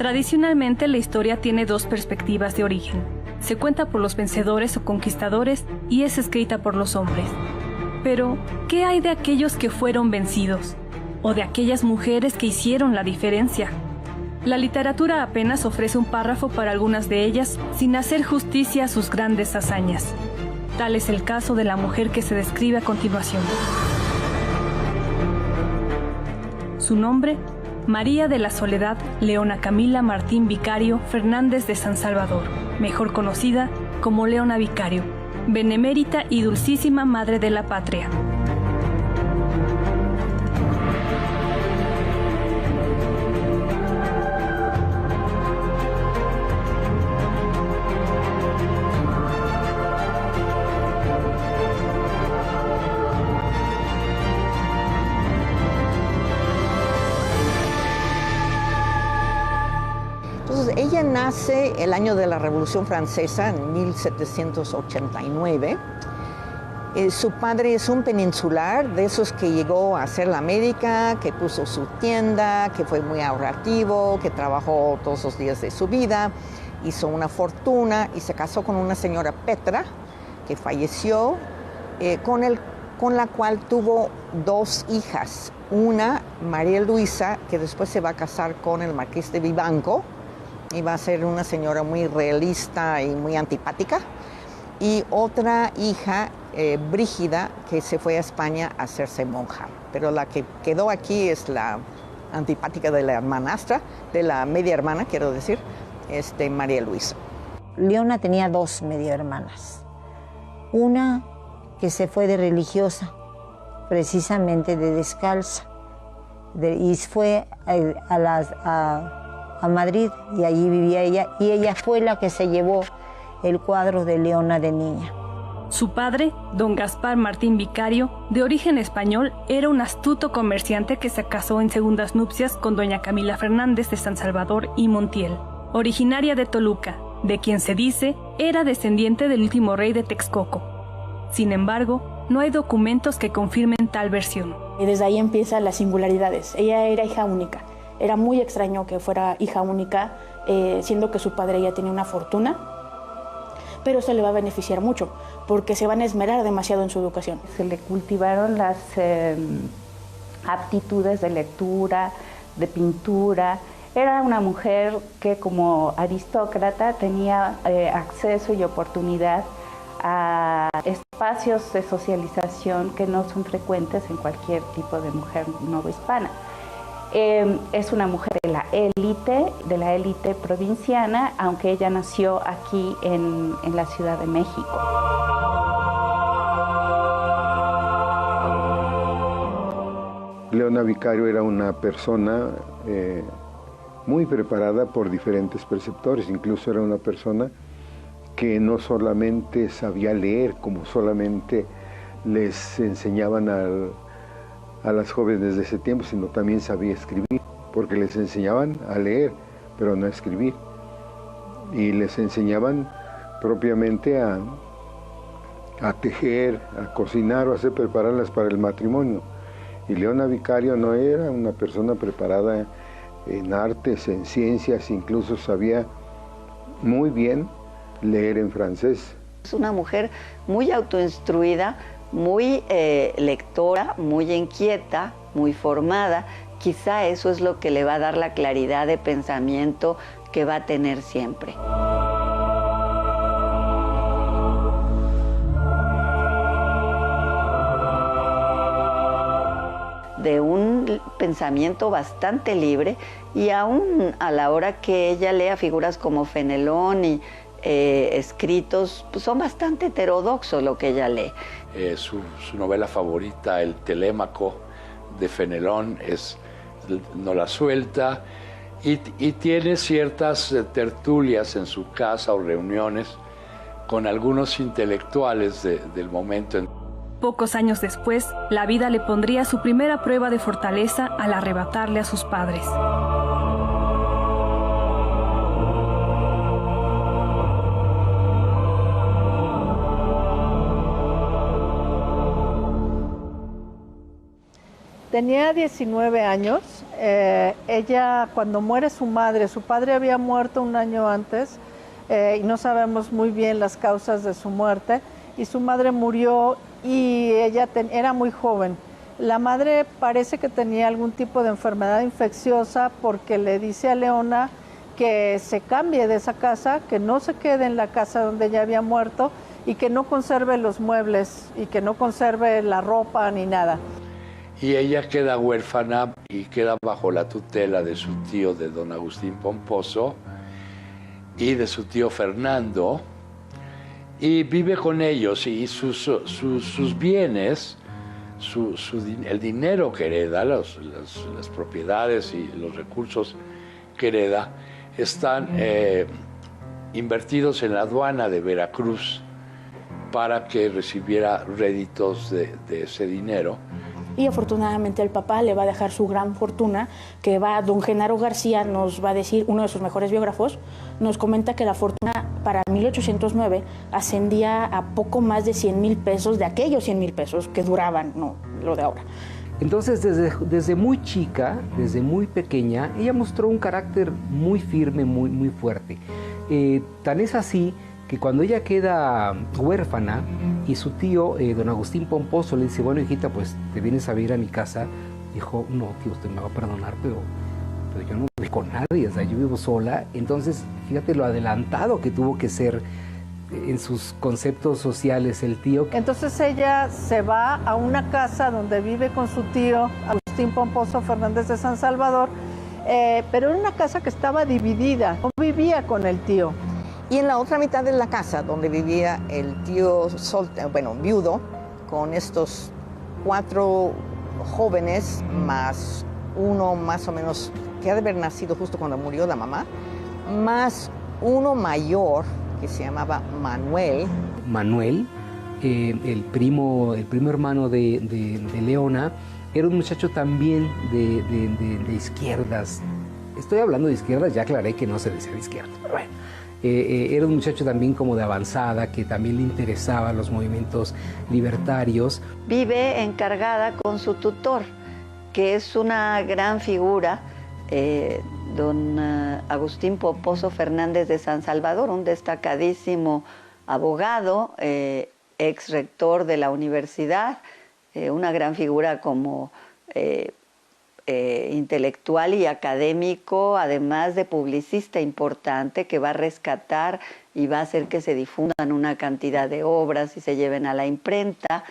Tradicionalmente, la historia tiene dos perspectivas de origen. Se cuenta por los vencedores o conquistadores y es escrita por los hombres. Pero, ¿qué hay de aquellos que fueron vencidos? ¿O de aquellas mujeres que hicieron la diferencia? La literatura apenas ofrece un párrafo para algunas de ellas sin hacer justicia a sus grandes hazañas. Tal es el caso de la mujer que se describe a continuación. Su nombre, María de la Soledad Leona Camila Martín Vicario Fernández de San Salvador, mejor conocida como Leona Vicario, benemérita y dulcísima madre de la patria. Ella nace el año de la Revolución Francesa, en 1789. Su padre es un peninsular, de esos que llegó a hacer la América, que puso su tienda, que fue muy ahorrativo, que trabajó todos los días de su vida, hizo una fortuna y se casó con una señora Petra, que falleció, con la cual tuvo dos hijas. Una, María Luisa, que después se va a casar con el marqués de Vivanco, y va a ser una señora muy realista y muy antipática. Y otra hija, Brígida, que se fue a España a hacerse monja. Pero la que quedó aquí es la antipática de la hermanastra, de la media hermana, quiero decir, María Luisa. Leona tenía dos media hermanas. Una que se fue de religiosa, precisamente de descalza, y fue a Madrid, y allí vivía ella, y ella fue la que se llevó el cuadro de Leona de niña. Su padre, don Gaspar Martín Vicario, de origen español, era un astuto comerciante que se casó en segundas nupcias con doña Camila Fernández de San Salvador y Montiel, originaria de Toluca, de quien se dice era descendiente del último rey de Texcoco. Sin embargo, no hay documentos que confirmen tal versión. Y desde ahí empiezan las singularidades. Ella era hija única. Era muy extraño que fuera hija única, siendo que su padre ya tenía una fortuna, pero eso le va a beneficiar mucho, porque se van a esmerar demasiado en su educación. Se le cultivaron las aptitudes de lectura, de pintura. Era una mujer que como aristócrata tenía acceso y oportunidad a espacios de socialización que no son frecuentes en cualquier tipo de mujer novohispana. Es una mujer de la élite provinciana, aunque ella nació aquí en la Ciudad de México. Leona Vicario era una persona muy preparada por diferentes preceptores, incluso era una persona que no solamente sabía leer, como solamente les enseñaban a las jóvenes de ese tiempo, sino también sabía escribir, porque les enseñaban a leer, pero no a escribir. Y les enseñaban propiamente a tejer, a cocinar o a hacer prepararlas para el matrimonio. Y Leona Vicario no era una persona preparada en artes, en ciencias, incluso sabía muy bien leer en francés. Es una mujer muy autoinstruida, muy lectora, muy inquieta, muy formada. Quizá eso es lo que le va a dar la claridad de pensamiento que va a tener siempre. De un pensamiento bastante libre, y aún a la hora que ella lea figuras como Fenelón y escritos, pues son bastante heterodoxos lo que ella lee. Su novela favorita, El Telémaco de Fenelón, no la suelta, y tiene ciertas tertulias en su casa o reuniones con algunos intelectuales del momento. Pocos años después, la vida le pondría su primera prueba de fortaleza al arrebatarle a sus padres. Tenía 19 años. Ella, cuando muere su padre había muerto un año antes y no sabemos muy bien las causas de su muerte. Y su madre murió y ella era muy joven. La madre parece que tenía algún tipo de enfermedad infecciosa porque le dice a Leona que se cambie de esa casa, que no se quede en la casa donde ella había muerto y que no conserve los muebles y que no conserve la ropa ni nada. Y ella queda huérfana y queda bajo la tutela de su tío, de don Agustín Pomposo, y de su tío Fernando, y vive con ellos, y sus bienes, el dinero que hereda, las propiedades y los recursos que hereda, están invertidos en la aduana de Veracruz para que recibiera réditos de ese dinero. Y afortunadamente el papá le va a dejar su gran fortuna, que don Genaro García nos va a decir, uno de sus mejores biógrafos, nos comenta que la fortuna para 1809 ascendía a poco más de 100,000 pesos, de aquellos 100,000 pesos que duraban, no lo de ahora. Entonces, desde muy chica, desde muy pequeña, ella mostró un carácter muy firme, muy fuerte. Tan es así que cuando ella queda huérfana y su tío, don Agustín Pomposo, le dice, bueno, hijita, pues te vienes a vivir a mi casa, dijo, no, tío, usted me va a perdonar, pero yo no vivo con nadie, o sea, yo vivo sola. Entonces, fíjate lo adelantado que tuvo que ser en sus conceptos sociales el tío. Entonces ella se va a una casa donde vive con su tío, Agustín Pomposo Fernández de San Salvador, pero era una casa que estaba dividida, no vivía con el tío. Y en la otra mitad de la casa, donde vivía el tío viudo, con estos 4 jóvenes, más uno más o menos, que ha de haber nacido justo cuando murió la mamá, más uno mayor, que se llamaba Manuel. Manuel, el primo hermano de Leona, era un muchacho también de izquierdas. Estoy hablando de izquierdas, ya aclaré que no se decía de izquierda, pero bueno. Era un muchacho también como de avanzada, que también le interesaban los movimientos libertarios. Vive encargada con su tutor, que es una gran figura, don Agustín Pomposo Fernández de San Salvador, un destacadísimo abogado, ex rector de la universidad, una gran figura como intelectual y académico, además de publicista importante, que va a rescatar y va a hacer que se difundan una cantidad de obras y se lleven a la imprenta.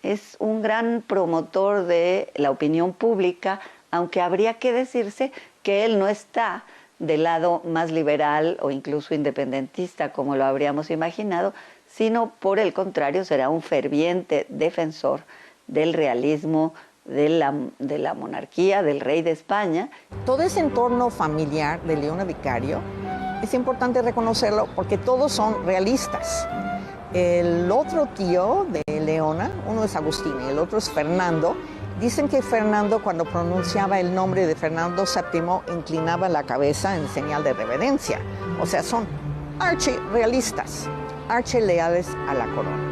Es un gran promotor de la opinión pública, aunque habría que decirse que él no está del lado más liberal o incluso independentista, como lo habríamos imaginado, sino por el contrario será un ferviente defensor del realismo, de la monarquía, del rey de España. Todo ese entorno familiar de Leona Vicario es importante reconocerlo porque todos son realistas. El otro tío de Leona, uno es Agustín y el otro es Fernando. Dicen que Fernando, cuando pronunciaba el nombre de Fernando VII, inclinaba la cabeza en señal de reverencia. O sea, son archirrealistas, archileales a la corona.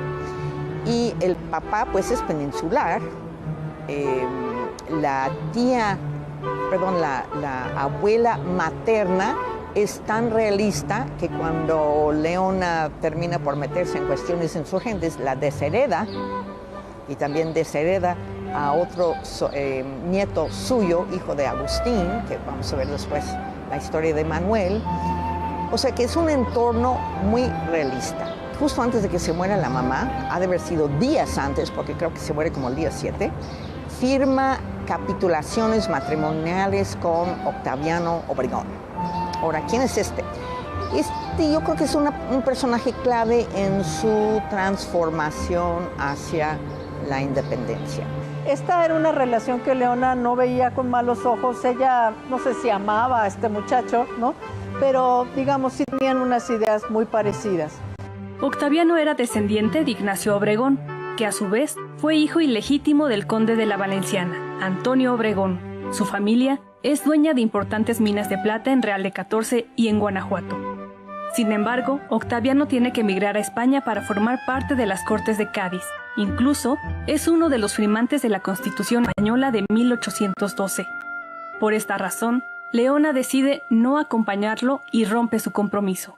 Y el papá, pues, es peninsular. La abuela materna es tan realista que cuando Leona termina por meterse en cuestiones insurgentes, la deshereda y también deshereda a otro nieto suyo, hijo de Agustín, que vamos a ver después la historia de Manuel. O sea que es un entorno muy realista. Justo antes de que se muera la mamá, ha de haber sido días antes, porque creo que se muere como el día 7, firma capitulaciones matrimoniales con Octaviano Obregón. Ahora, ¿quién es este? Yo creo que es un personaje clave en su transformación hacia la independencia. Esta era una relación que Leona no veía con malos ojos. Ella, no sé si amaba a este muchacho, ¿no? Pero, digamos, sí tenían unas ideas muy parecidas. Octaviano era descendiente de Ignacio Obregón, que a su vez fue hijo ilegítimo del conde de la Valenciana, Antonio Obregón. Su familia es dueña de importantes minas de plata en Real de 14 y en Guanajuato. Sin embargo, Octaviano tiene que emigrar a España para formar parte de las Cortes de Cádiz, Incluso es uno de los firmantes de la Constitución Española de 1812. Por esta razón, Leona decide no acompañarlo y rompe su compromiso.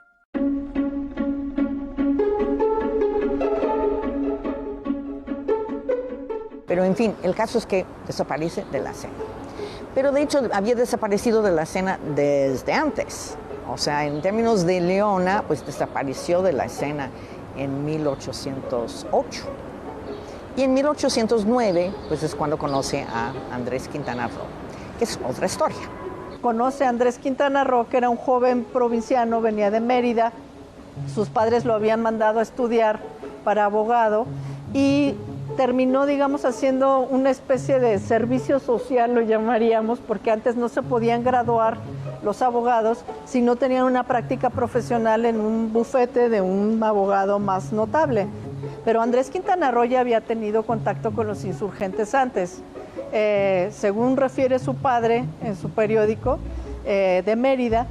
Pero en fin, el caso es que desaparece de la escena. Pero de hecho había desaparecido de la escena desde antes. O sea, en términos de Leona, pues desapareció de la escena en 1808. Y en 1809, pues es cuando conoce a Andrés Quintana Roo, que es otra historia. Conoce a Andrés Quintana Roo, que era un joven provinciano, venía de Mérida. Sus padres lo habían mandado a estudiar para abogado y terminó, digamos, haciendo una especie de servicio social, lo llamaríamos, porque antes no se podían graduar los abogados si no tenían una práctica profesional en un bufete de un abogado más notable. Pero Andrés Quintana Roo ya había tenido contacto con los insurgentes antes. Según refiere su padre en su periódico de Mérida,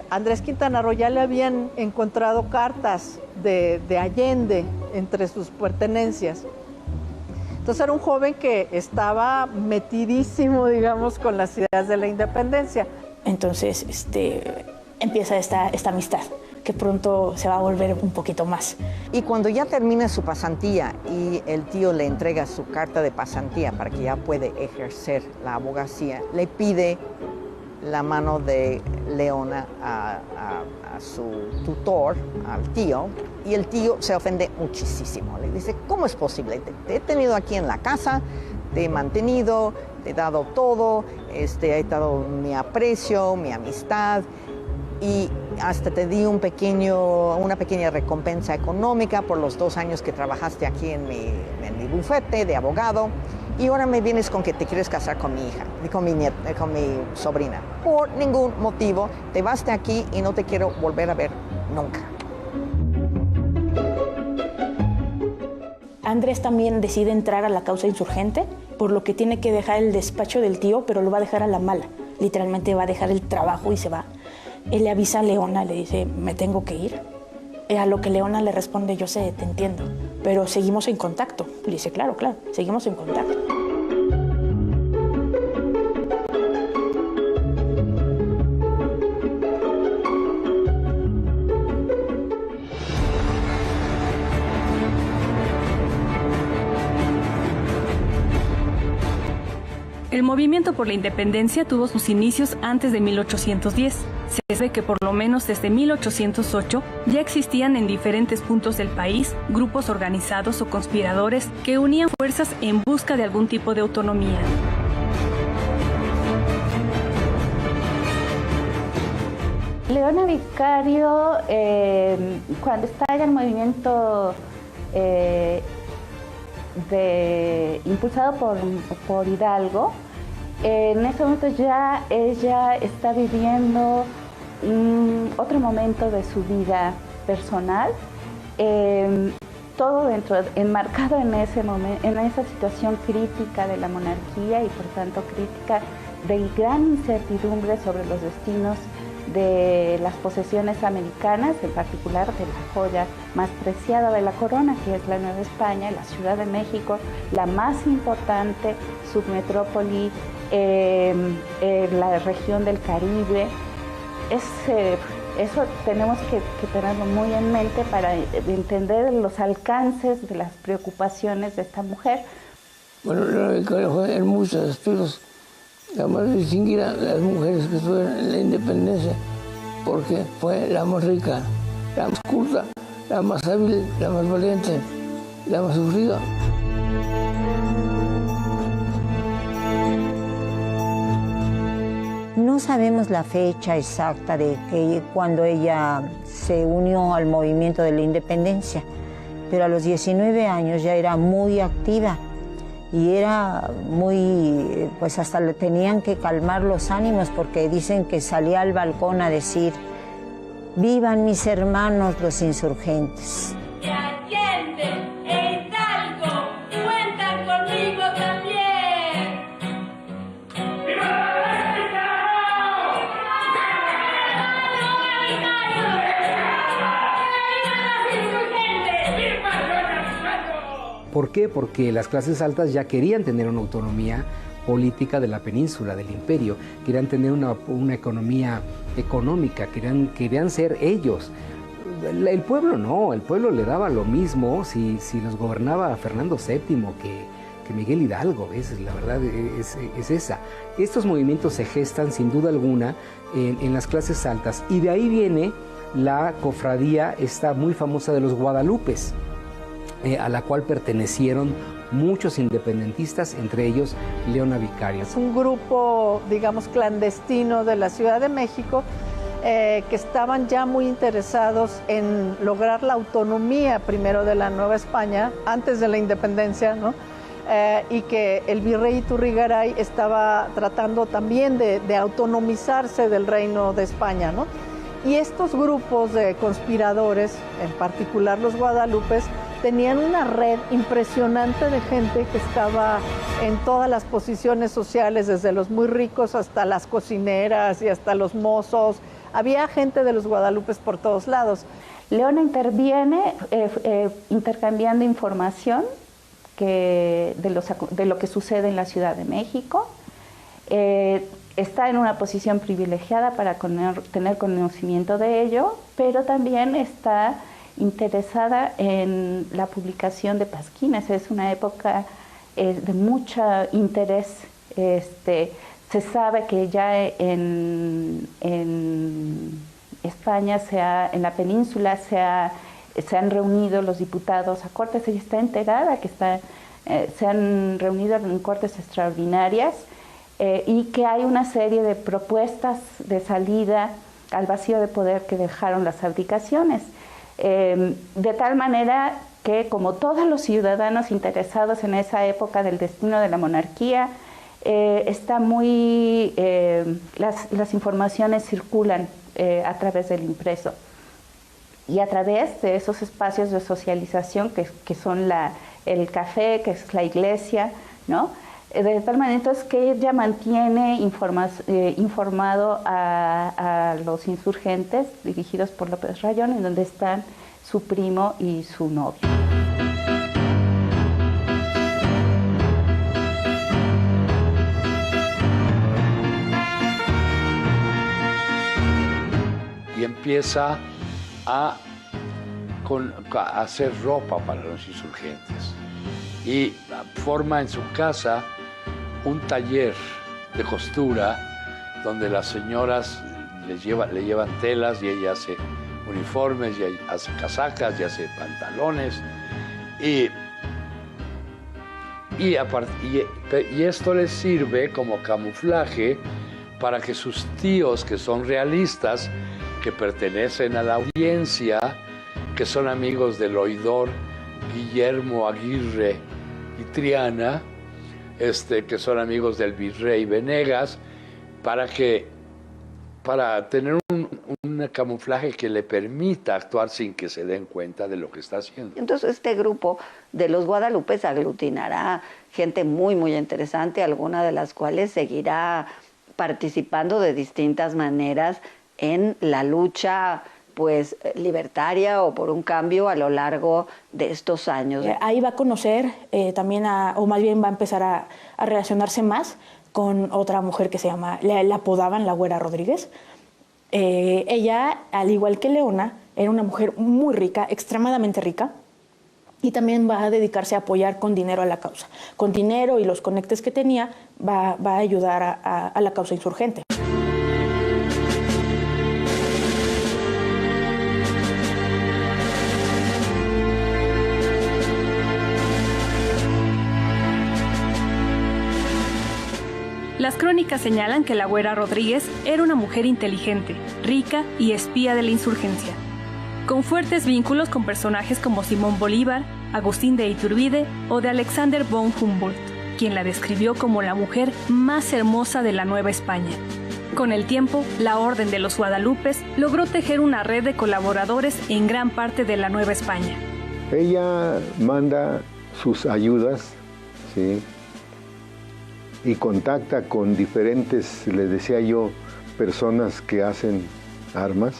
Andrés Quintana Roo ya le habían encontrado cartas de Allende entre sus pertenencias. Entonces era un joven que estaba metidísimo, digamos, con las ideas de la independencia. Entonces empieza esta amistad, que pronto se va a volver un poquito más. Y cuando ya termina su pasantía y el tío le entrega su carta de pasantía para que ya puede ejercer la abogacía, le pide la mano de Leona a su tutor, al tío, y el tío se ofende muchísimo. Le dice, ¿cómo es posible? Te he tenido aquí en la casa, te he mantenido, te he dado todo, he dado mi aprecio, mi amistad, y hasta te di una pequeña recompensa económica por los 2 años que trabajaste aquí en mi bufete de abogado, y ahora me vienes con que te quieres casar con mi hija, con mi sobrina. Por ningún motivo, te vas de aquí y no te quiero volver a ver nunca. Andrés también decide entrar a la causa insurgente, por lo que tiene que dejar el despacho del tío, pero lo va a dejar a la mala. Literalmente va a dejar el trabajo y se va. Él le avisa a Leona, le dice, me tengo que ir. A lo que Leona le responde, yo sé, te entiendo, pero seguimos en contacto. Le dice, claro, seguimos en contacto. El movimiento por la independencia tuvo sus inicios antes de 1810. Se sabe que por lo menos desde 1808 ya existían en diferentes puntos del país grupos organizados o conspiradores que unían fuerzas en busca de algún tipo de autonomía. Leona Vicario, cuando estalla el movimiento impulsado por Hidalgo, en ese momento ya ella está viviendo otro momento de su vida personal, todo enmarcado en ese momento, en esa situación crítica de la monarquía y por tanto crítica de gran incertidumbre sobre los destinos de las posesiones americanas, en particular de la joya más preciada de la corona, que es la Nueva España, la Ciudad de México, la más importante submetrópoli en la región del Caribe. Eso tenemos que tenerlo muy en mente para entender los alcances de las preocupaciones de esta mujer. Bueno, Leona Vicario fue en muchos aspectos la más distinguida de las mujeres que estuvieron en la independencia, porque fue la más rica, la más culta, la más hábil, la más valiente, la más sufrida. No sabemos la fecha exacta de cuando ella se unió al movimiento de la independencia, pero a los 19 años ya era muy activa y era muy, pues hasta le tenían que calmar los ánimos porque dicen que salía al balcón a decir, vivan mis hermanos los insurgentes. Que Allende e Hidalgo cuentan conmigo también. ¡Viva la ¿Por qué? Porque las clases altas ya querían tener una autonomía política de la península, del imperio, querían tener una economía económica, querían ser ellos. El pueblo no, el pueblo le daba lo mismo si los gobernaba Fernando VII que Miguel Hidalgo, ¿ves? La verdad es esa. Estos movimientos se gestan sin duda alguna en las clases altas, y de ahí viene la cofradía esta muy famosa de los Guadalupes, a la cual pertenecieron muchos independentistas, entre ellos Leona Vicario. Es un grupo, digamos, clandestino de la Ciudad de México que estaban ya muy interesados en lograr la autonomía primero de la Nueva España, antes de la independencia, ¿no? Y que el virrey Iturrigaray estaba tratando también de autonomizarse del reino de España, ¿no? Y estos grupos de conspiradores, en particular los Guadalupes, tenían una red impresionante de gente que estaba en todas las posiciones sociales, desde los muy ricos hasta las cocineras y hasta los mozos. Había gente de los Guadalupes por todos lados. Leona interviene intercambiando información de lo que sucede en la Ciudad de México. Está en una posición privilegiada para tener conocimiento de ello, pero también está interesada en la publicación de pasquines. Es una época de mucho interés. Se sabe que ya en España, en la península, se han reunido los diputados a cortes. Ella está enterada que se han reunido en cortes extraordinarias y que hay una serie de propuestas de salida al vacío de poder que dejaron las abdicaciones. De tal manera que, como todos los ciudadanos interesados en esa época del destino de la monarquía, las informaciones circulan a través del impreso y a través de esos espacios de socialización que son el café, que es la iglesia, ¿no? De tal manera entonces que ella mantiene informado a los insurgentes dirigidos por López Rayón, en donde están su primo y su novio. Y empieza a hacer ropa para los insurgentes. Y forma en su casa un taller de costura donde las señoras le llevan telas y ella hace uniformes, y hace casacas, y hace pantalones. Y esto les sirve como camuflaje para que sus tíos, que son realistas, que pertenecen a la audiencia, que son amigos del oidor Guillermo Aguirre y Triana, que son amigos del virrey Venegas, para tener un camuflaje que le permita actuar sin que se den cuenta de lo que está haciendo. Entonces este grupo de los Guadalupes aglutinará gente muy, muy interesante, alguna de las cuales seguirá participando de distintas maneras en la lucha pues libertaria o por un cambio a lo largo de estos años. Ahí va a conocer también, o más bien va a empezar a relacionarse más con otra mujer que se llama, la apodaban la Güera Rodríguez. Ella, al igual que Leona, era una mujer muy rica, extremadamente rica, y también va a dedicarse a apoyar con dinero a la causa. Con dinero y los conectes que tenía, va a ayudar a la causa insurgente. Las crónicas señalan que la Güera Rodríguez era una mujer inteligente, rica y espía de la insurgencia, con fuertes vínculos con personajes como Simón Bolívar, Agustín de Iturbide o de Alexander von Humboldt, quien la describió como la mujer más hermosa de la Nueva España. Con el tiempo, la Orden de los Guadalupes logró tejer una red de colaboradores en gran parte de la Nueva España. Ella manda sus ayudas, ¿sí?, y contacta con diferentes, les decía yo, personas que hacen armas,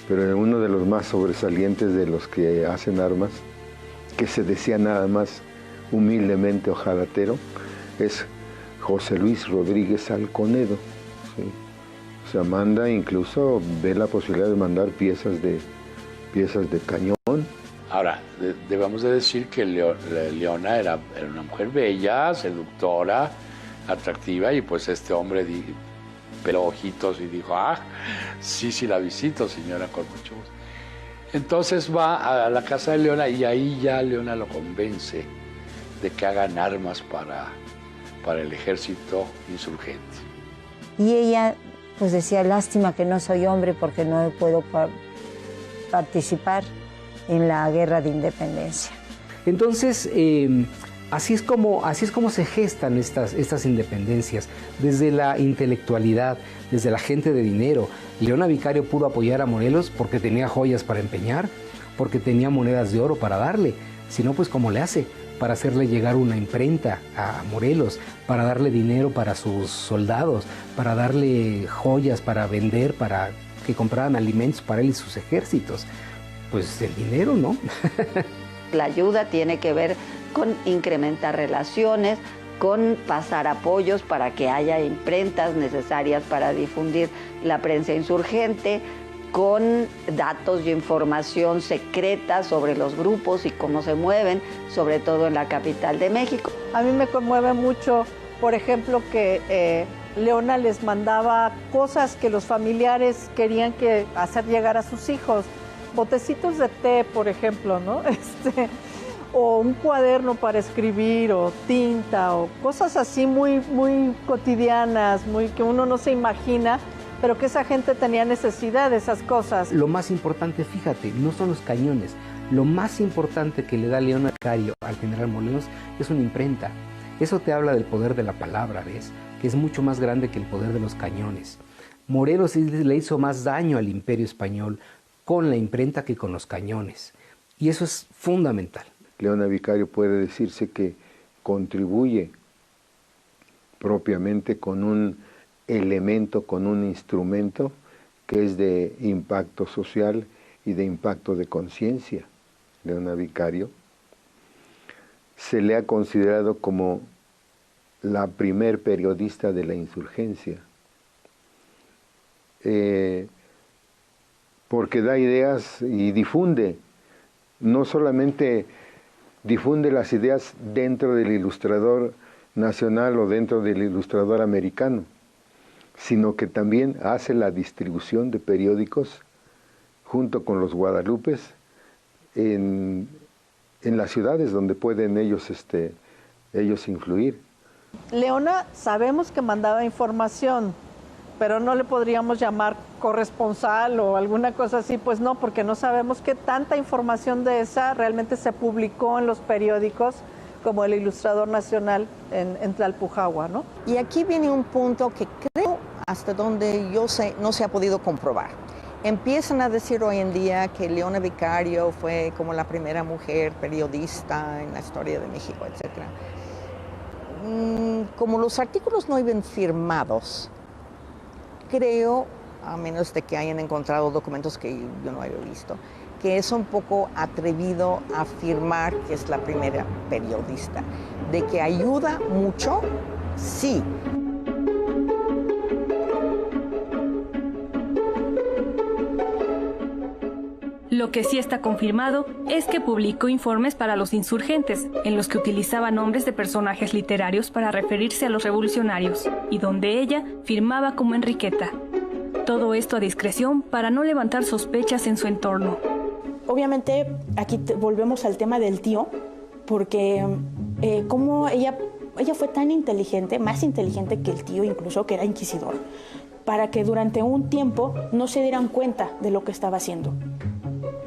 pero uno de los más sobresalientes de los que hacen armas, que se decía nada más humildemente hojalatero, es José Luis Rodríguez Alconedo. ¿Sí? O sea, manda, incluso ve la posibilidad de mandar piezas de cañón. Ahora, debemos de decir que Leona era una mujer bella, seductora, atractiva, y pues este hombre peló ojitos y dijo, sí, la visito, señora, con mucho gusto. Entonces va a la casa de Leona y ahí ya Leona lo convence de que hagan armas para el ejército insurgente. Y ella pues decía, lástima que no soy hombre porque no puedo participar en la guerra de independencia. Entonces, así es como se gestan estas independencias, desde la intelectualidad, desde la gente de dinero. Leona Vicario pudo apoyar a Morelos porque tenía joyas para empeñar, porque tenía monedas de oro para darle. Si no, pues ¿cómo le hace? Para hacerle llegar una imprenta a Morelos, para darle dinero para sus soldados, para darle joyas para vender, para que compraran alimentos para él y sus ejércitos. Pues el dinero, ¿no? La ayuda tiene que ver con incrementar relaciones, con pasar apoyos para que haya imprentas necesarias para difundir la prensa insurgente, con datos y información secreta sobre los grupos y cómo se mueven, sobre todo en la capital de México. A mí me conmueve mucho, por ejemplo, que Leona les mandaba cosas que los familiares querían hacer llegar a sus hijos. Botecitos de té, por ejemplo, ¿no? O un cuaderno para escribir, o tinta, o cosas así muy, muy cotidianas, que uno no se imagina, pero que esa gente tenía necesidad de esas cosas. Lo más importante, fíjate, no son los cañones. Lo más importante que le da Leona Vicario al general Morelos es una imprenta. Eso te habla del poder de la palabra, ¿ves? Que es mucho más grande que el poder de los cañones. Morelos le hizo más daño al Imperio Español con la imprenta que con los cañones. Y eso es fundamental. Leona Vicario puede decirse que contribuye propiamente con un elemento, con un instrumento que es de impacto social y de impacto de conciencia. Leona Vicario se le ha considerado como la primer periodista de la insurgencia, porque da ideas y difunde, no solamente difunde las ideas dentro del Ilustrador Nacional o dentro del Ilustrador Americano, sino que también hace la distribución de periódicos junto con los guadalupes en las ciudades donde pueden ellos influir. Leona sabemos que mandaba información, pero no le podríamos llamar corresponsal o alguna cosa así, pues no, porque no sabemos qué tanta información de esa realmente se publicó en los periódicos como el Ilustrador Nacional en Tlalpujahua, ¿no? Y aquí viene un punto que creo, hasta donde yo sé, no se ha podido comprobar. Empiezan a decir hoy en día que Leona Vicario fue como la primera mujer periodista en la historia de México, etc. Como los artículos no iban firmados, creo, a menos de que hayan encontrado documentos que yo no había visto, que es un poco atrevido afirmar que es la primera periodista. De que ayuda mucho, sí. Lo que sí está confirmado es que publicó informes para los insurgentes, en los que utilizaba nombres de personajes literarios para referirse a los revolucionarios, y donde ella firmaba como Enriqueta. Todo esto a discreción para no levantar sospechas en su entorno. Obviamente, aquí volvemos al tema del tío, porque como ella fue tan inteligente, más inteligente que el tío incluso, que era inquisidor, para que durante un tiempo no se dieran cuenta de lo que estaba haciendo.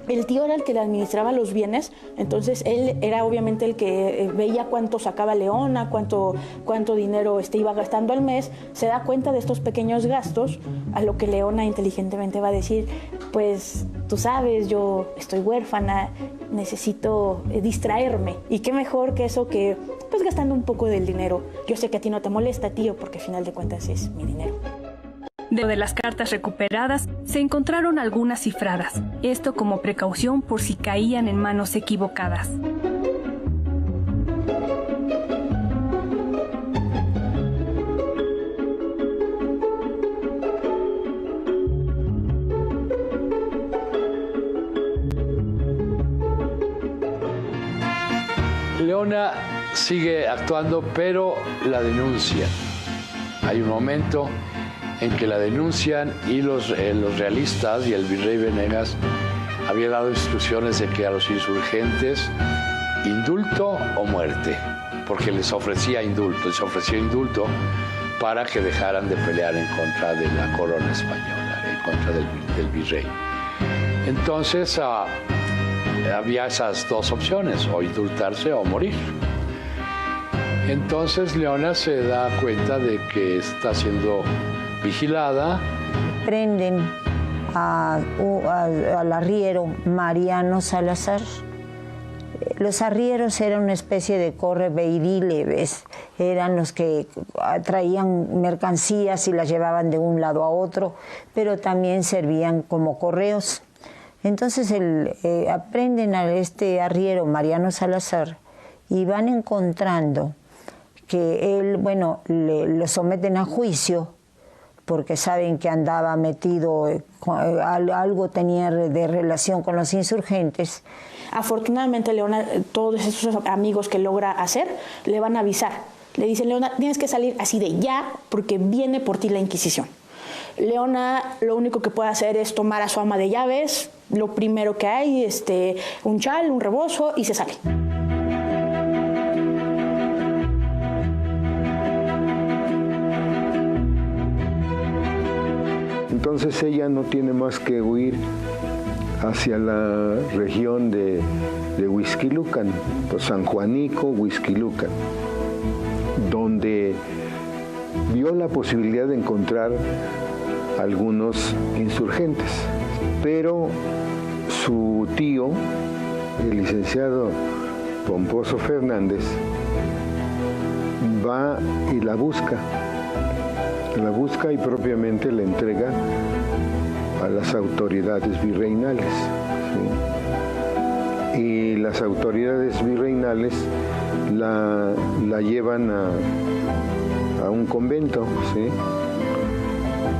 El tío era el que le administraba los bienes, entonces él era obviamente el que veía cuánto sacaba Leona, cuánto dinero iba gastando al mes, se da cuenta de estos pequeños gastos, a lo que Leona inteligentemente va a decir, pues tú sabes, yo estoy huérfana, necesito distraerme, y qué mejor que eso que pues gastando un poco del dinero. Yo sé que a ti no te molesta, tío, porque al final de cuentas es mi dinero. De las cartas recuperadas, se encontraron algunas cifradas, esto como precaución por si caían en manos equivocadas. Leona sigue actuando, pero la denuncian. Hay un momento en que la denuncian y los realistas y el virrey Venegas había dado instrucciones de que a los insurgentes indulto o muerte, porque les ofrecía indulto, para que dejaran de pelear en contra de la corona española, en contra del virrey. Entonces había esas dos opciones, o indultarse o morir. Entonces Leona se da cuenta de que está siendo vigilada. Prenden al arriero Mariano Salazar. Los arrieros eran una especie de correveidiles, eran los que traían mercancías y las llevaban de un lado a otro, pero también servían como correos. Entonces aprenden a este arriero Mariano Salazar y van encontrando que él, lo someten a juicio porque saben que andaba metido, algo tenía de relación con los insurgentes. Afortunadamente, Leona, todos esos amigos que logra hacer, le van a avisar. Le dicen, Leona, tienes que salir así de ya, porque viene por ti la Inquisición. Leona lo único que puede hacer es tomar a su ama de llaves, lo primero que hay, un chal, un rebozo, y se sale. Entonces ella no tiene más que huir hacia la región de Huixquilucan, San Juanico, Huixquilucan, donde vio la posibilidad de encontrar algunos insurgentes. Pero su tío, el licenciado Pomposo Fernández, va y la busca y propiamente la entrega a las autoridades virreinales. ¿Sí? Y las autoridades virreinales la llevan a un convento, ¿sí?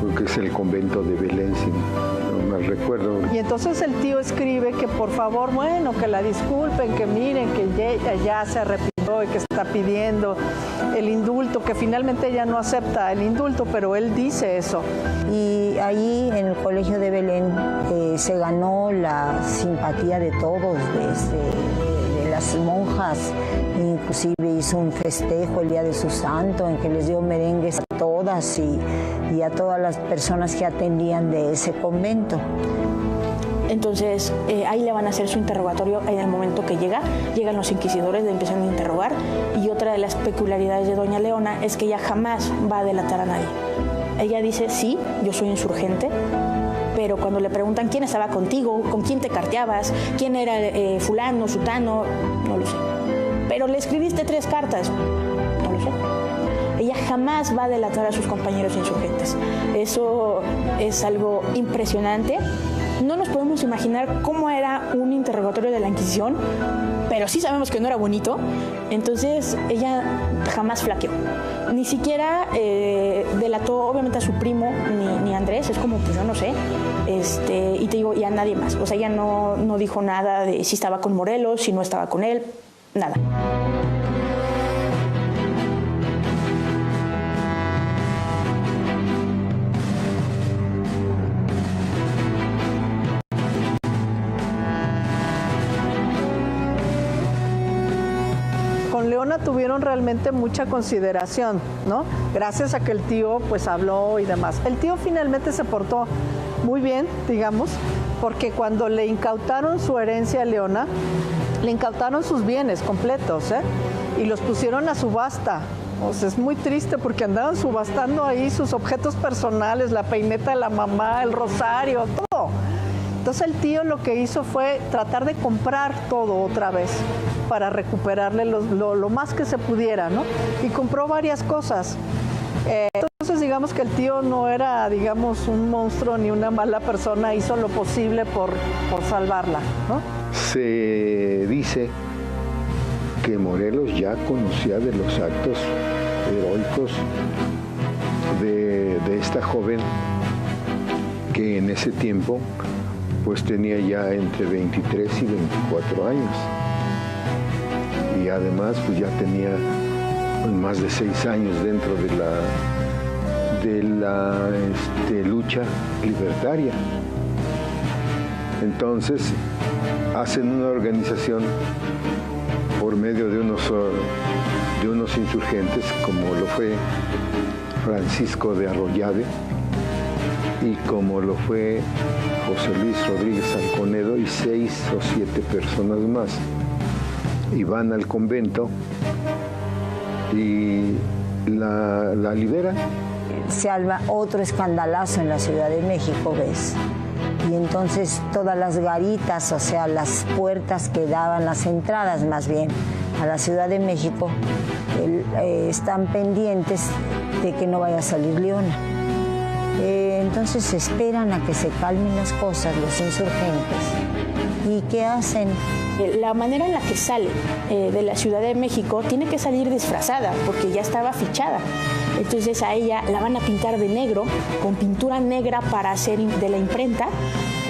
Porque es el convento de Belén, si no mal recuerdo. Y entonces el tío escribe que por favor, que la disculpen, que miren, que ya se arrepintió y que está pidiendo el indulto, que finalmente ella no acepta el indulto, pero él dice eso. Y ahí en el colegio de Belén se ganó la simpatía de todos, de las monjas, inclusive hizo un festejo el día de su santo en que les dio merengues a todas y a todas las personas que atendían de ese convento. Entonces, ahí le van a hacer su interrogatorio en el momento que llegan los inquisidores, le empiezan a interrogar, y otra de las peculiaridades de doña Leona es que ella jamás va a delatar a nadie. Ella dice, sí, yo soy insurgente, pero cuando le preguntan quién estaba contigo, con quién te carteabas, quién era fulano, sutano, no lo sé. Pero le escribiste 3 cartas, no lo sé. Ella jamás va a delatar a sus compañeros insurgentes. Eso es algo impresionante. No nos podemos imaginar cómo era un interrogatorio de la Inquisición, pero sí sabemos que no era bonito. Entonces ella jamás flaqueó. Ni siquiera delató obviamente a su primo ni a Andrés. Es como, pues yo no sé. Y te digo, y a nadie más. O sea, ella no dijo nada de si estaba con Morelos, si no estaba con él, nada. Leona tuvieron realmente mucha consideración, ¿no? Gracias a que el tío pues habló y demás. El tío finalmente se portó muy bien, digamos, porque cuando le incautaron su herencia a Leona, le incautaron sus bienes completos, y los pusieron a subasta. O sea, es muy triste porque andaban subastando ahí sus objetos personales, la peineta de la mamá, el rosario, todo. Entonces el tío lo que hizo fue tratar de comprar todo otra vez para recuperarle lo más que se pudiera, ¿no? Y compró varias cosas. Entonces digamos que el tío no era, digamos, un monstruo ni una mala persona, hizo lo posible por salvarla, ¿no? Se dice que Morelos ya conocía de los actos heroicos de esta joven que en ese tiempo pues tenía ya entre 23 y 24 años. Y además pues ya tenía más de 6 años dentro de la lucha libertaria. Entonces hacen una organización por medio de unos insurgentes, como lo fue Francisco de Arroyave y como lo fue José Luis Rodríguez Alconedo y 6 o 7 personas más. Y van al convento y la liberan. Se arma otro escandalazo en la Ciudad de México, ¿ves? Y entonces todas las garitas, o sea, las puertas que daban, las entradas más bien, a la Ciudad de México, están pendientes de que no vaya a salir Leona. Entonces esperan a que se calmen las cosas, los insurgentes. ¿Y qué hacen? La manera en la que sale de la Ciudad de México tiene que salir disfrazada, porque ya estaba fichada. Entonces a ella la van a pintar de negro, con pintura negra para hacer de la imprenta.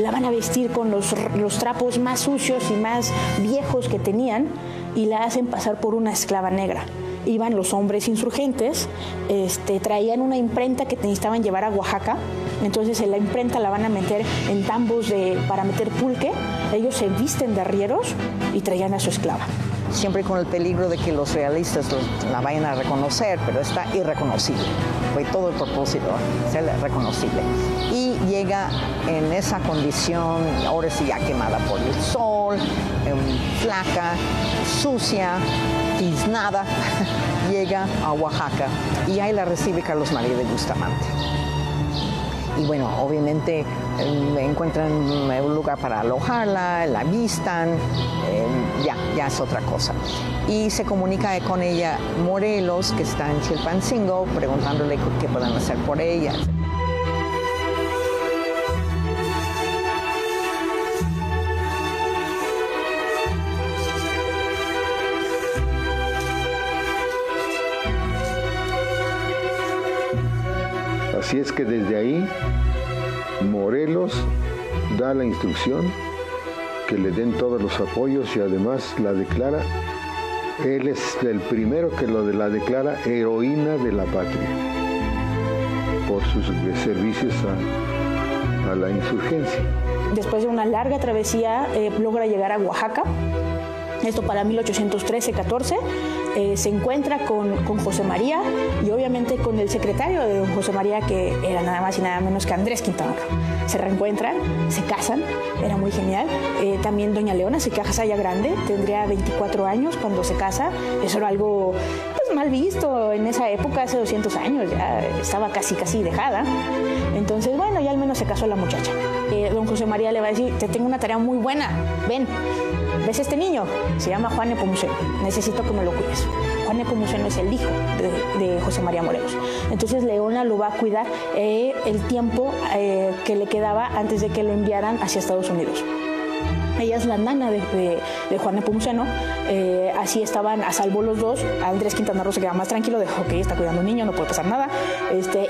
La van a vestir con los trapos más sucios y más viejos que tenían y la hacen pasar por una esclava negra. Iban los hombres insurgentes, traían una imprenta que necesitaban llevar a Oaxaca. Entonces en la imprenta la van a meter en tambos para meter pulque. Ellos se visten de arrieros y traían a su esclava. Siempre con el peligro de que los realistas la vayan a reconocer, pero está irreconocible. Fue todo el propósito, ser reconocible. Y llega en esa condición, ahora sí ya quemada por el sol, flaca, sucia, tiznada, llega a Oaxaca y ahí la recibe Carlos María de Bustamante. Y bueno, obviamente encuentran un lugar para alojarla, la vistan, ya es otra cosa. Y se comunica con ella Morelos, que está en Chilpancingo, preguntándole qué pueden hacer por ella. Así es que desde ahí Morelos da la instrucción que le den todos los apoyos y además la declara, él es el primero que la declara heroína de la patria por sus servicios a la insurgencia. Después de una larga travesía logra llegar a Oaxaca. Esto para 1813-14, se encuentra con José María y obviamente con el secretario de don José María, que era nada más y nada menos que Andrés Quintana Roo. Se reencuentran, se casan, era muy genial. También doña Leona se casa ya grande, tendría 24 años cuando se casa. Eso era algo pues, mal visto en esa época, hace 200 años, ya estaba casi dejada. Entonces, bueno, ya al menos se casó la muchacha. Don José María le va a decir, te tengo una tarea muy buena, ven. ¿Ves este niño? Se llama Juan Nepomuceno. Necesito que me lo cuides. Juan Nepomuceno es el hijo de José María Morelos. Entonces Leona lo va a cuidar el tiempo que le quedaba antes de que lo enviaran hacia Estados Unidos. Ella es la nana de Juan Nepomuceno, así estaban a salvo los dos. Andrés Quintana Roo se queda más tranquilo, de ok, está cuidando a un niño, no puede pasar nada.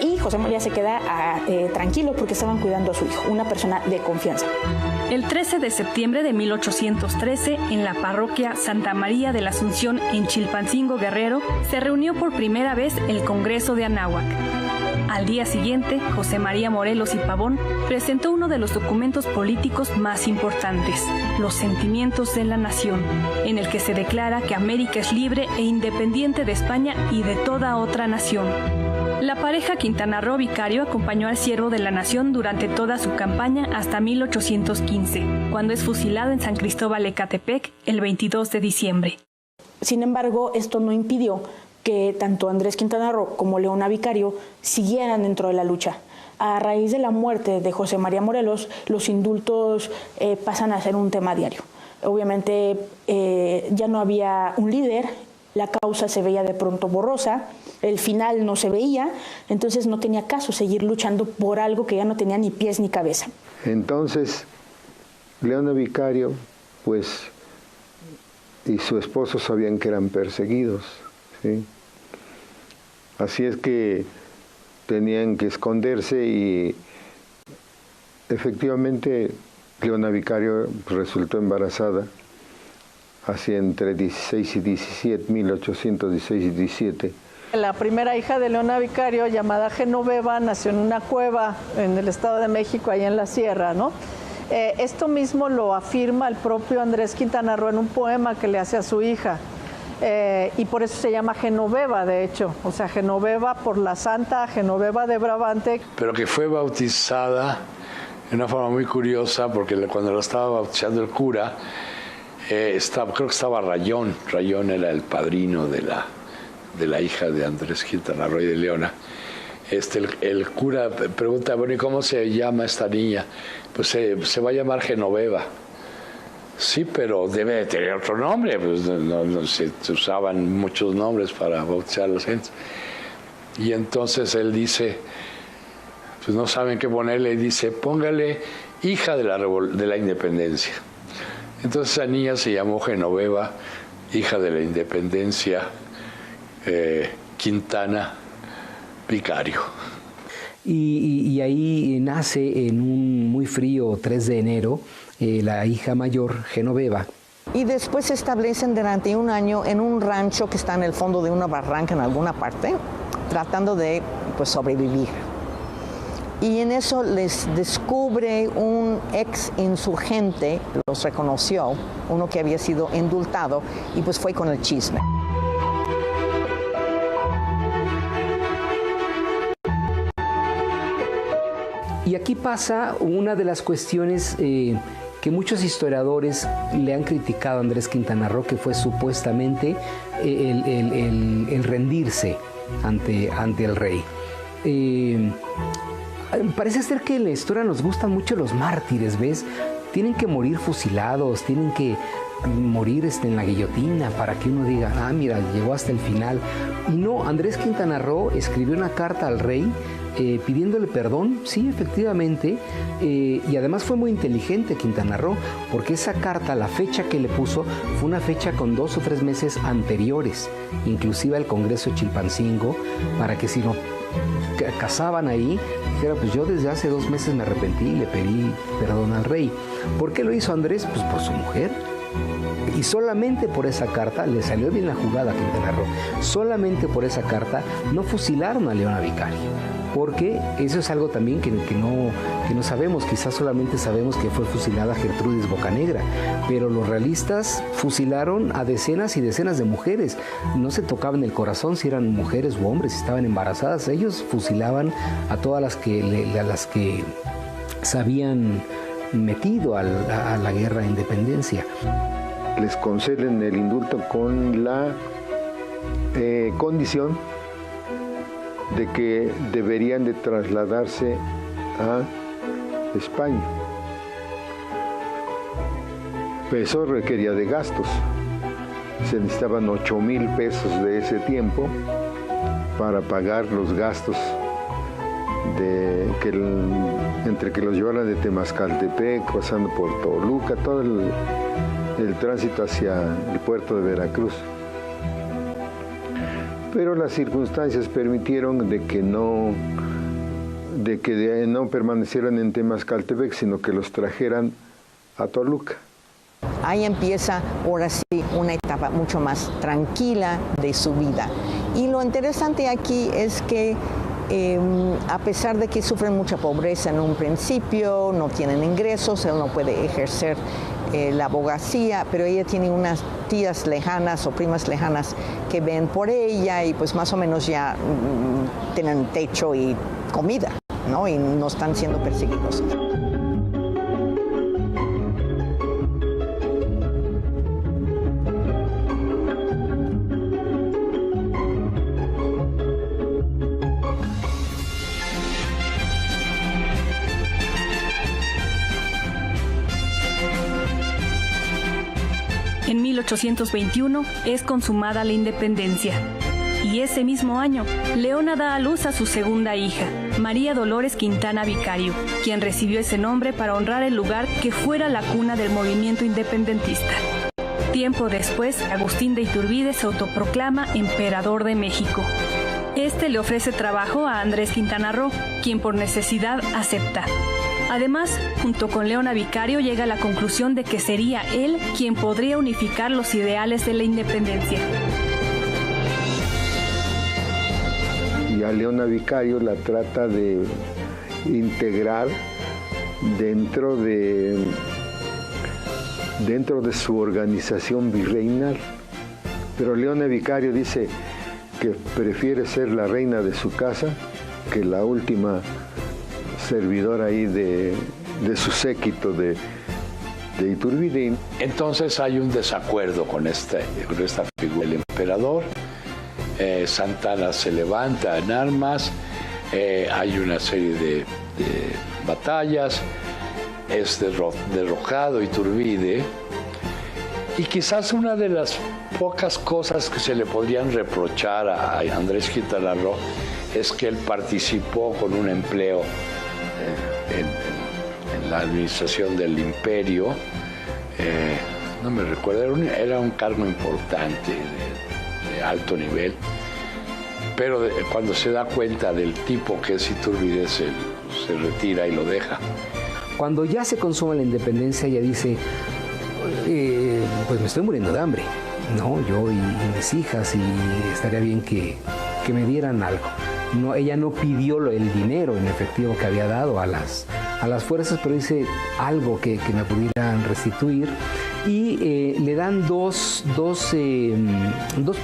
Y José María se queda tranquilo porque estaban cuidando a su hijo, una persona de confianza. El 13 de septiembre de 1813, en la parroquia Santa María de la Asunción en Chilpancingo, Guerrero, se reunió por primera vez el Congreso de Anáhuac. Al día siguiente, José María Morelos y Pavón presentó uno de los documentos políticos más importantes, Los Sentimientos de la Nación, en el que se declara que América es libre e independiente de España y de toda otra nación. La pareja Quintana Roo Vicario acompañó al siervo de la nación durante toda su campaña hasta 1815, cuando es fusilado en San Cristóbal Ecatepec el 22 de diciembre. Sin embargo, esto no impidió que tanto Andrés Quintana Roo como Leona Vicario siguieran dentro de la lucha. A raíz de la muerte de José María Morelos, los indultos pasan a ser un tema diario. Obviamente ya no había un líder, la causa se veía de pronto borrosa, el final no se veía, entonces no tenía caso seguir luchando por algo que ya no tenía ni pies ni cabeza. Entonces, Leona Vicario, pues, y su esposo sabían que eran perseguidos, ¿sí? Así es que tenían que esconderse y efectivamente Leona Vicario resultó embarazada hacia entre 16 y 17, 1816 y 17. La primera hija de Leona Vicario, llamada Genoveva, nació en una cueva en el Estado de México, allá en la sierra, ¿no? Esto mismo lo afirma el propio Andrés Quintana Roo en un poema que le hace a su hija. Y por eso se llama Genoveva, de hecho. O sea, Genoveva por la santa Genoveva de Brabante. Pero que fue bautizada de una forma muy curiosa, porque cuando la estaba bautizando el cura, creo que estaba Rayón. Rayón era el padrino de la hija de Andrés Quintana Roo y de Leona. El cura pregunta, bueno, ¿y cómo se llama esta niña? Pues se va a llamar Genoveva. Sí, pero debe de tener otro nombre. Pues no se usaban muchos nombres para bautizar a las gentes. Y entonces él dice, pues no saben qué ponerle, y dice, póngale hija de la independencia. Entonces esa niña se llamó Genoveva, hija de la independencia, Quintana Vicario. Y ahí nace en un muy frío 3 de enero la hija mayor, Genoveva. Y después se establecen durante un año en un rancho que está en el fondo de una barranca en alguna parte, tratando de sobrevivir. Y en eso les descubre un ex insurgente, los reconoció, uno que había sido indultado, y pues fue con el chisme. Y aquí pasa una de las cuestiones que muchos historiadores le han criticado a Andrés Quintana Roo, que fue supuestamente el rendirse ante el rey. Parece ser que en la historia nos gustan mucho los mártires, ¿ves? Tienen que morir fusilados, tienen que morir en la guillotina para que uno diga, ah, mira, llegó hasta el final. Y no, Andrés Quintana Roo escribió una carta al rey pidiéndole perdón, sí, efectivamente, y además fue muy inteligente Quintana Roo, porque esa carta, la fecha que le puso, fue una fecha con 2 o 3 meses anteriores, inclusive al Congreso de Chilpancingo, para que si no casaban ahí, dijera, pues yo desde hace 2 meses me arrepentí y le pedí perdón al rey. ¿Por qué lo hizo Andrés? Pues por su mujer. Y solamente por esa carta, le salió bien la jugada a Quintana Roo, solamente por esa carta no fusilaron a Leona Vicario, porque eso es algo también que no sabemos, quizás solamente sabemos que fue fusilada Gertrudis Bocanegra, pero los realistas fusilaron a decenas y decenas de mujeres, no se tocaban el corazón si eran mujeres u hombres, si estaban embarazadas, ellos fusilaban a todas las que se habían metido a la guerra de independencia. Les conceden el indulto con la condición de que deberían de trasladarse a España. Eso requería de gastos. Se necesitaban 8,000 pesos de ese tiempo para pagar los gastos entre que los llevaran de Temascaltepec, pasando por Toluca, todo el tránsito hacia el puerto de Veracruz. Pero las circunstancias permitieron de que no permanecieran en Temascaltepec, sino que los trajeran a Toluca. Ahí empieza, ahora sí, una etapa mucho más tranquila de su vida. Y lo interesante aquí es que a pesar de que sufren mucha pobreza en un principio, no tienen ingresos, él no puede ejercer la abogacía, pero ella tiene unas tías lejanas o primas lejanas que ven por ella y pues más o menos ya tienen techo y comida, ¿no? Y no están siendo perseguidos. En 1821 es consumada la independencia. Y ese mismo año, Leona da a luz a su segunda hija, María Dolores Quintana Vicario, quien recibió ese nombre para honrar el lugar que fuera la cuna del movimiento independentista. Tiempo después, Agustín de Iturbide se autoproclama emperador de México. Este le ofrece trabajo a Andrés Quintana Roo, quien por necesidad acepta. Además, junto con Leona Vicario llega a la conclusión de que sería él quien podría unificar los ideales de la independencia. Y a Leona Vicario la trata de integrar dentro de su organización virreinal. Pero Leona Vicario dice que prefiere ser la reina de su casa que la última servidora ahí de su séquito de Iturbide. Entonces hay un desacuerdo con esta figura del emperador. Santana se levanta en armas, hay una serie de batallas, es derrocado Iturbide, y quizás una de las pocas cosas que se le podrían reprochar a Andrés Quintana Roo es que él participó con un empleo en la administración del imperio, no me recuerdo, era un cargo importante, de alto nivel, pero cuando se da cuenta del tipo que es Iturbide se retira y lo deja. Cuando ya se consuma la independencia, ella dice, pues me estoy muriendo de hambre, ¿no? Yo y mis hijas, y estaría bien que me dieran algo. No, ella no pidió el dinero en efectivo que había dado a las fuerzas, pero dice algo que me pudieran restituir. Y le dan dos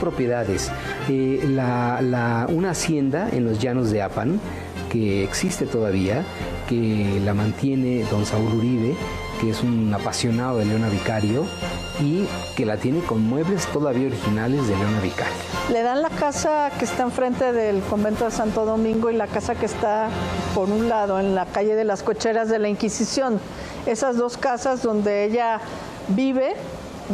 propiedades. Una hacienda en los llanos de Apan, que existe todavía, que la mantiene don Saúl Uribe, que es un apasionado de Leona Vicario, y que la tiene con muebles todavía originales de Leona Vicario. Le dan la casa que está enfrente del convento de Santo Domingo y la casa que está por un lado en la calle de las Cocheras de la Inquisición. Esas dos casas donde ella vive,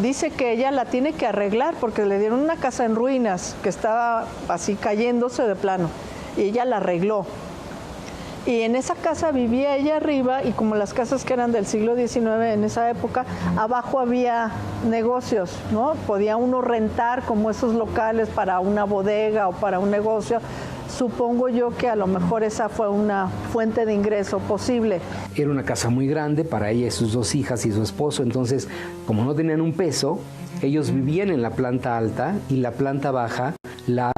dice que ella la tiene que arreglar porque le dieron una casa en ruinas que estaba así cayéndose de plano y ella la arregló. Y en esa casa vivía ella arriba, y como las casas que eran del siglo XIX en esa época, abajo había negocios, ¿no? Podía uno rentar como esos locales para una bodega o para un negocio. Supongo yo que a lo mejor esa fue una fuente de ingreso posible. Era una casa muy grande para ella y sus dos hijas y su esposo, entonces como no tenían un peso, ellos vivían en la planta alta y la planta baja la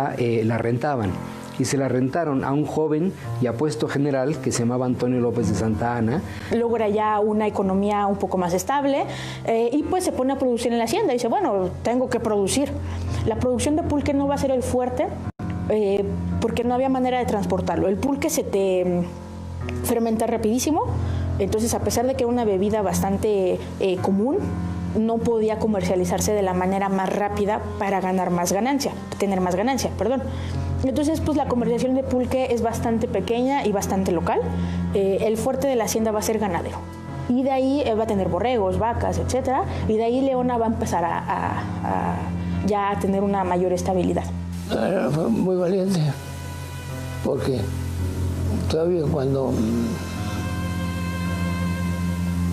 rentaban. Y se la rentaron a un joven y apuesto general que se llamaba Antonio López de Santa Ana. Logra ya una economía un poco más estable y pues se pone a producir en la hacienda. Dice, bueno, tengo que producir. La producción de pulque no va a ser el fuerte porque no había manera de transportarlo. El pulque se te fermenta rapidísimo, entonces a pesar de que era una bebida bastante común, no podía comercializarse de la manera más rápida para tener más ganancia, perdón. Entonces, pues la comercialización de pulque es bastante pequeña y bastante local. El fuerte de la hacienda va a ser ganadero. Y de ahí va a tener borregos, vacas, etcétera. Y de ahí Leona va a empezar ya a tener una mayor estabilidad. Fue muy valiente, porque todavía cuando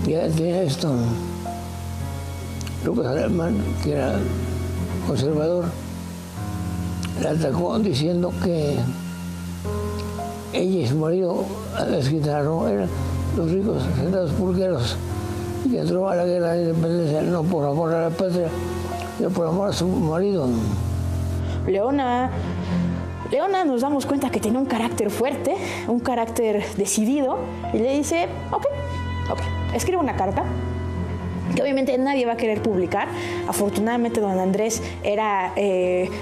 ya tenía esto, Lucas Alemán, que era conservador, la atacó diciendo que ella y su marido, Andrés Quintana Roo, eran los ricos hacendados pulqueros, y que entró a la guerra de independencia no por amor a la patria, sino por amor a su marido. Leona nos damos cuenta que tiene un carácter fuerte, un carácter decidido, y le dice, ok, escribe una carta, que obviamente nadie va a querer publicar. Afortunadamente don Andrés era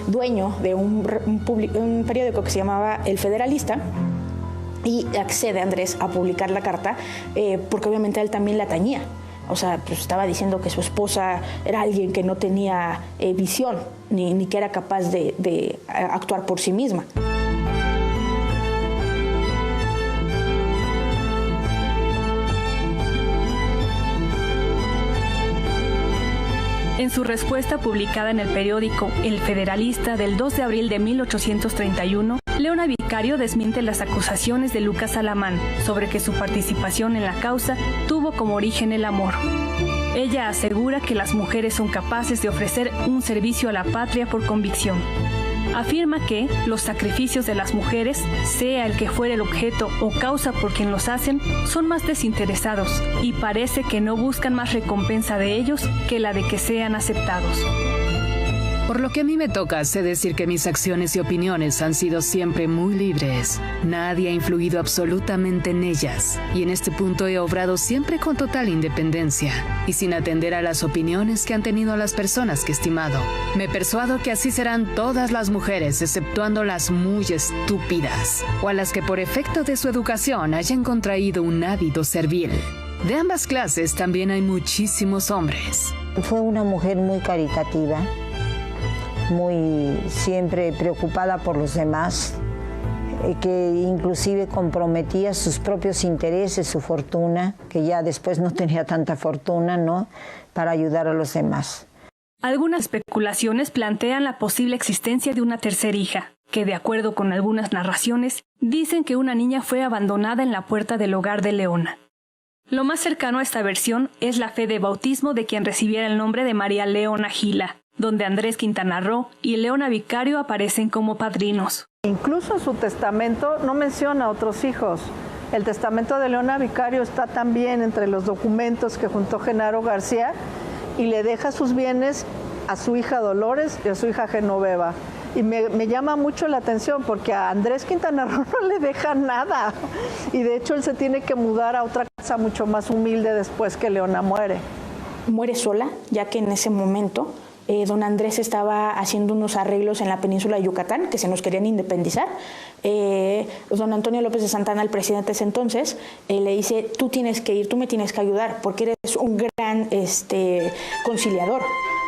dueño de un periódico que se llamaba El Federalista, y accede Andrés a publicar la carta porque obviamente a él también la atañía. O sea, pues estaba diciendo que su esposa era alguien que no tenía visión ni que era capaz de actuar por sí misma. En su respuesta publicada en el periódico El Federalista del 2 de abril de 1831, Leona Vicario desmiente las acusaciones de Lucas Alamán sobre que su participación en la causa tuvo como origen el amor. Ella asegura que las mujeres son capaces de ofrecer un servicio a la patria por convicción. Afirma que los sacrificios de las mujeres, sea el que fuere el objeto o causa por quien los hacen, son más desinteresados y parece que no buscan más recompensa de ellos que la de que sean aceptados. Por lo que a mí me toca, sé decir que mis acciones y opiniones han sido siempre muy libres. Nadie ha influido absolutamente en ellas, y en este punto he obrado siempre con total independencia, y sin atender a las opiniones que han tenido las personas que he estimado. Me persuado que así serán todas las mujeres, exceptuando las muy estúpidas, o a las que por efecto de su educación hayan contraído un hábito servil. De ambas clases también hay muchísimos hombres. Fue una mujer muy caritativa, muy siempre preocupada por los demás, que inclusive comprometía sus propios intereses, su fortuna, que ya después no tenía tanta fortuna, ¿no?, para ayudar a los demás. Algunas especulaciones plantean la posible existencia de una tercera hija, que de acuerdo con algunas narraciones, dicen que una niña fue abandonada en la puerta del hogar de Leona. Lo más cercano a esta versión es la fe de bautismo de quien recibiera el nombre de María Leona Gila, donde Andrés Quintana Roo y Leona Vicario aparecen como padrinos. Incluso su testamento no menciona a otros hijos. El testamento de Leona Vicario está también entre los documentos que juntó Genaro García y le deja sus bienes a su hija Dolores y a su hija Genoveva. Y me llama mucho la atención porque a Andrés Quintana Roo no le deja nada. Y de hecho él se tiene que mudar a otra casa mucho más humilde después que Leona muere. Muere sola, ya que en ese momento don Andrés estaba haciendo unos arreglos en la península de Yucatán, que se nos querían independizar. Don Antonio López de Santa Anna, el presidente de ese entonces, le dice, tú tienes que ir, tú me tienes que ayudar, porque eres un gran conciliador.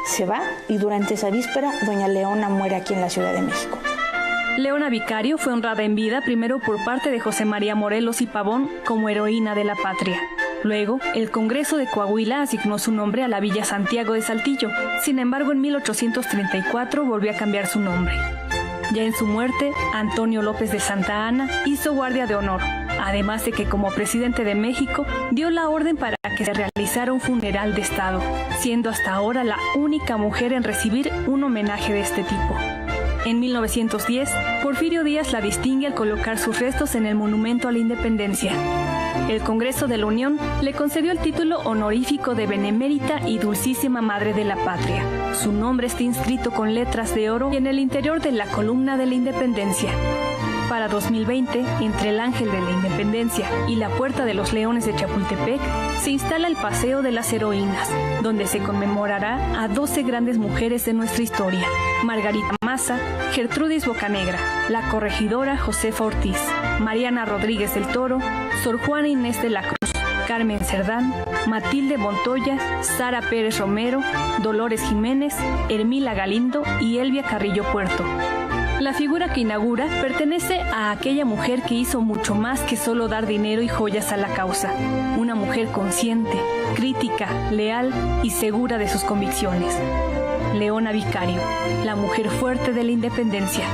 Se va y durante esa víspera, doña Leona muere aquí en la Ciudad de México. Leona Vicario fue honrada en vida primero por parte de José María Morelos y Pavón como heroína de la patria. Luego, el Congreso de Coahuila asignó su nombre a la Villa Santiago de Saltillo. Sin embargo, en 1834 volvió a cambiar su nombre. Ya en su muerte, Antonio López de Santa Anna hizo guardia de honor, además de que como presidente de México dio la orden para que se realizara un funeral de Estado, siendo hasta ahora la única mujer en recibir un homenaje de este tipo. En 1910, Porfirio Díaz la distingue al colocar sus restos en el Monumento a la Independencia. El Congreso de la Unión le concedió el título honorífico de Benemérita y Dulcísima Madre de la Patria. Su nombre está inscrito con letras de oro en el interior de la columna de la Independencia. Para 2020, entre el Ángel de la Independencia y la Puerta de los Leones de Chapultepec, se instala el Paseo de las Heroínas, donde se conmemorará a 12 grandes mujeres de nuestra historia: Margarita Maza, Gertrudis Bocanegra, la corregidora Josefa Ortiz, Mariana Rodríguez del Toro, Sor Juana Inés de la Cruz, Carmen Cerdán, Matilde Montoya, Sara Pérez Romero, Dolores Jiménez, Hermila Galindo y Elvia Carrillo Puerto. La figura que inaugura pertenece a aquella mujer que hizo mucho más que solo dar dinero y joyas a la causa. Una mujer consciente, crítica, leal y segura de sus convicciones. Leona Vicario, la mujer fuerte de la independencia.